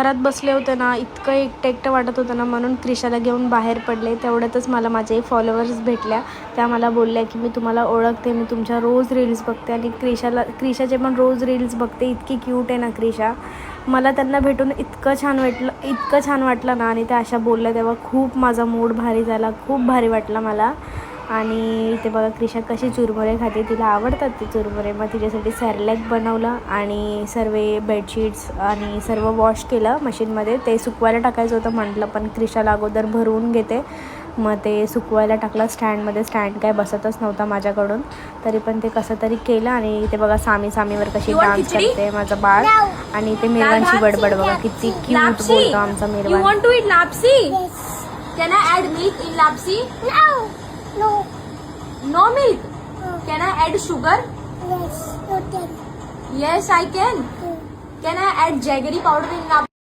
घरात बसले होते ना, इतकं एकटं एकटं वाटत होतं ना, म्हणून क्रिशाला घेऊन बाहेर पडले. तेवढ्यातच मला माझे फॉलोअर्स भेटल्या. त्या मला बोलल्या की मी तुम्हाला ओळखते, मी तुमच्या रोज रील्स बघते आणि क्रिशाचे पण रोज रील्स बघते. इतकी क्यूट आहे ना क्रिशा. मला त्यांना भेटून इतकं छान वाटलं ना. आणि त्या अशा बोलल्या तेव्हा खूप माझा मूड भारी झाला, खूप भारी वाटलं मला. आणि इथे बघा क्रिशा कशी चुरमुरे खाते, तिला आवडतात ते चुरमुरे. मग तिच्यासाठी सॅरलॅक बनवलं आणि सर्व बेडशीट्स आणि सर्व वॉश केलं मशीनमध्ये. ते सुकवायला टाकायचं होतं म्हटलं, पण क्रिशाला अगोदर भरवून घेते. मग ते सुकवायला टाकलं स्टँडमध्ये. स्टँड काय बसतच नव्हता माझ्याकडून, तरी पण ते कसं तरी केलं. आणि इथे बघा सामीवर कशी डान्स करते माझं बाळ. आणि इथे मिरवांची बडबड बघा, किती क्यूट बोलतो आमचा मिरवान. You want to eat lapsi? Can I add milk in lapsi? No. No milk. Can I add sugar? Yes. You can. Yes, I can. Can I add jaggery powder in lapsi?